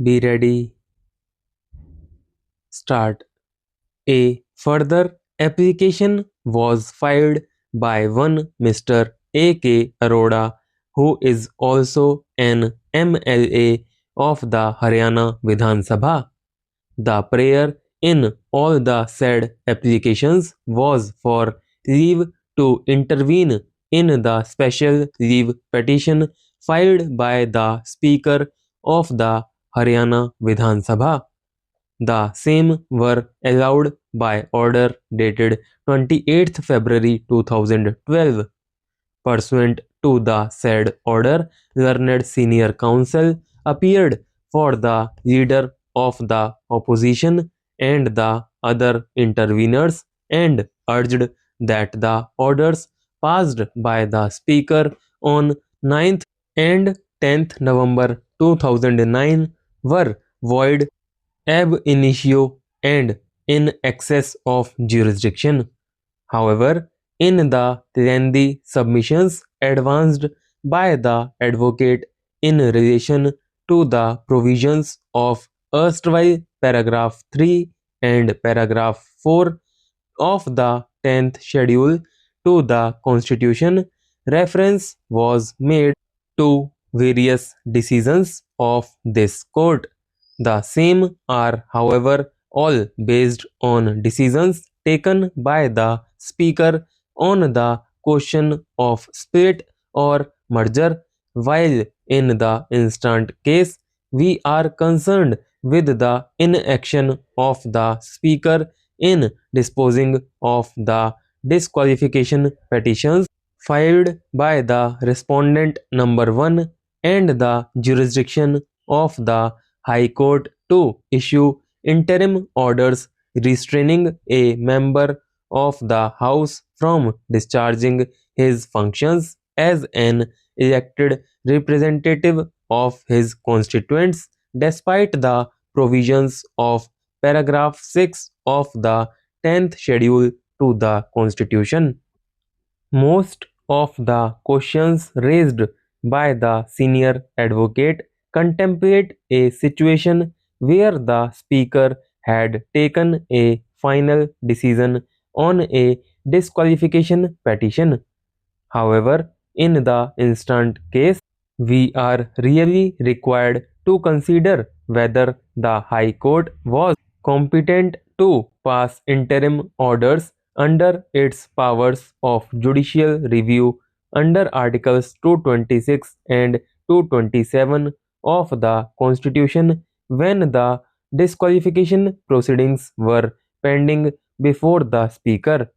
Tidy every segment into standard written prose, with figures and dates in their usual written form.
Be ready. Start. A further application was filed by one Mr. A. K. Arora, who is also an MLA of the Haryana Vidhan Sabha. The prayer in all the said applications was for leave to intervene in the special leave petition filed by the Speaker of the Haryana Vidhan Sabha. The same were allowed by order dated 28th February 2012. Pursuant to the said order, learned senior counsel appeared for the leader of the opposition and the other interveners and urged that the orders passed by the speaker on 9th and 10th November 2009 were void ab initio and in excess of jurisdiction. However, in the lengthy submissions advanced by the advocate in relation to the provisions of erstwhile paragraph 3 and paragraph 4 of the 10th schedule to the Constitution, reference was made to various decisions of this court. The same are, however, all based on decisions taken by the Speaker on the question of split or merger, while in the instant case we are concerned with the inaction of the Speaker in disposing of the disqualification petitions filed by the respondent number 1 and the jurisdiction of the High Court to issue interim orders restraining a member of the House from discharging his functions as an elected representative of his constituents despite the provisions of paragraph 6 of the 10th schedule to the Constitution. Most of the questions raised by the senior advocate contemplate a situation where the Speaker had taken a final decision on a disqualification petition. However, in the instant case, we are really required to consider whether the High Court was competent to pass interim orders under its powers of judicial review under Articles 226 and 227 of the Constitution when the disqualification proceedings were pending before the Speaker.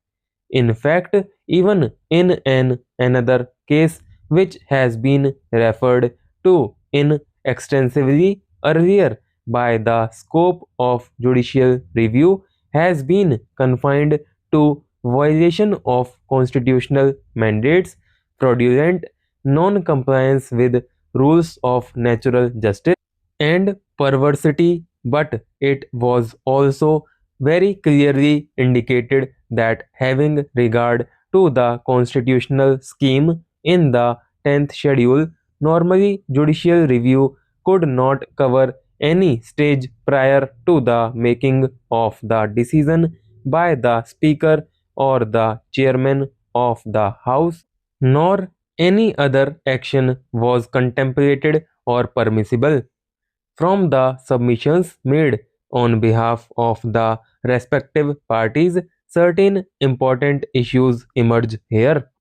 In fact, even in another case which has been referred to in extensively earlier by the scope of judicial review has been confined to violation of constitutional mandates, fraudulent non-compliance with rules of natural justice and perversity, but it was also very clearly indicated that having regard to the constitutional scheme in the 10th schedule, normally judicial review could not cover any stage prior to the making of the decision by the Speaker or the Chairman of the House, nor any other action was contemplated or permissible. From the submissions made on behalf of the respective parties, certain important issues emerge here.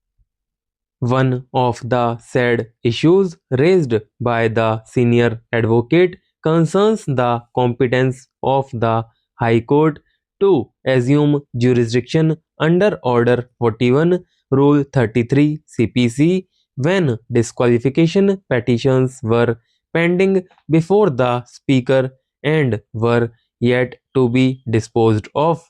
One of the said issues raised by the senior advocate concerns the competence of the High Court to assume jurisdiction under Order 41, Rule 33 CPC when disqualification petitions were pending before the Speaker and were yet to be disposed of.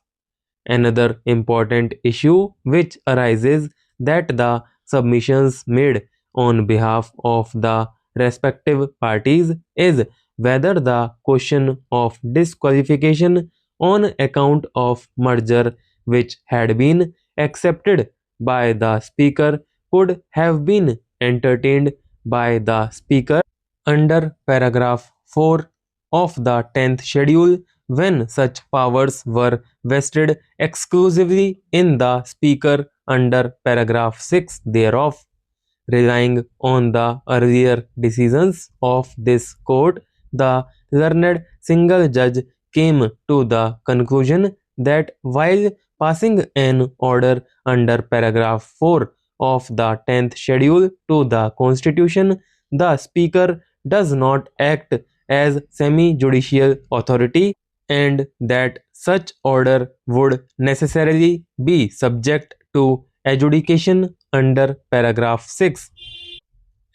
Another important issue which arises that the submissions made on behalf of the respective parties is whether the question of disqualification on account of merger which had been accepted by the speaker could have been entertained by the speaker under paragraph 4 of the 10th schedule when such powers were vested exclusively in the Speaker under paragraph 6 thereof. Relying on the earlier decisions of this court, the learned single judge came to the conclusion that while passing an order under paragraph 4 of the 10th schedule to the Constitution, the Speaker does not act as semi judicial authority and that such order would necessarily be subject to adjudication under paragraph 6.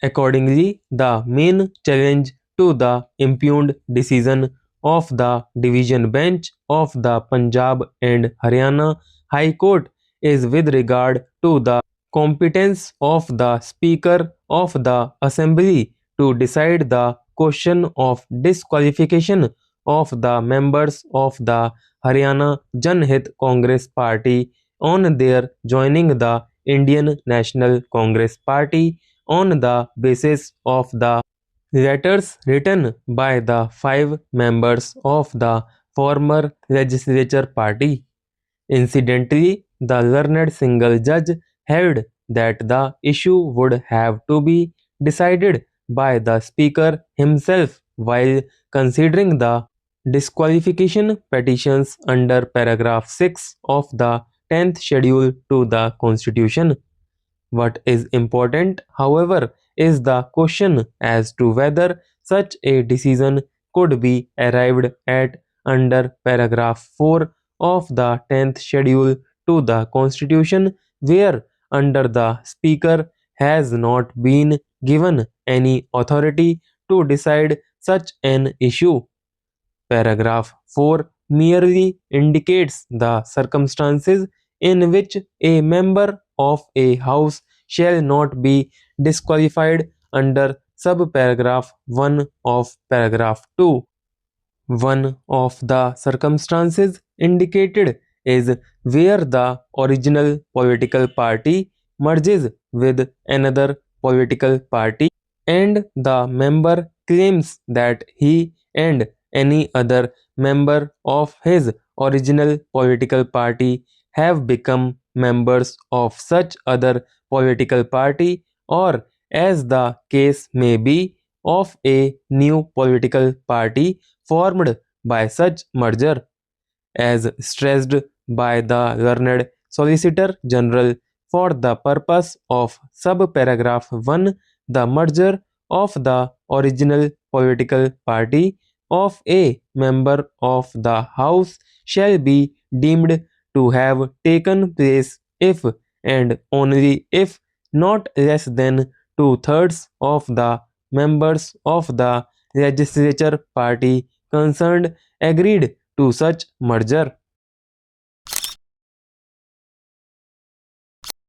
Accordingly, the main challenge to the impugned decision of the division bench of the Punjab and Haryana High Court is with regard to the competence of the Speaker of the Assembly to decide the question of disqualification of the members of the Haryana Janhit Congress Party on their joining the Indian National Congress Party on the basis of the letters written by the 5 members of the former legislature party. Incidentally, the learned single judge held that the issue would have to be decided by the Speaker himself while considering the disqualification petitions under paragraph 6 of the 10th schedule to the Constitution. What is important, however, is the question as to whether such a decision could be arrived at under paragraph 4 of the 10th schedule to the Constitution, where under the Speaker has not been given any authority to decide such an issue. Paragraph 4 merely indicates the circumstances in which a member of a house shall not be disqualified under subparagraph 1 of paragraph 2. One of the circumstances indicated is where the original political party merges with another political party and the member claims that he and any other member of his original political party have become members of such other political party or as the case may be of a new political party formed by such merger. As stressed by the learned Solicitor General for the purpose of subparagraph 1, the merger of the original political party of a member of the House shall be deemed to have taken place if and only if not less than two-thirds of the members of the legislature party concerned agreed to such merger.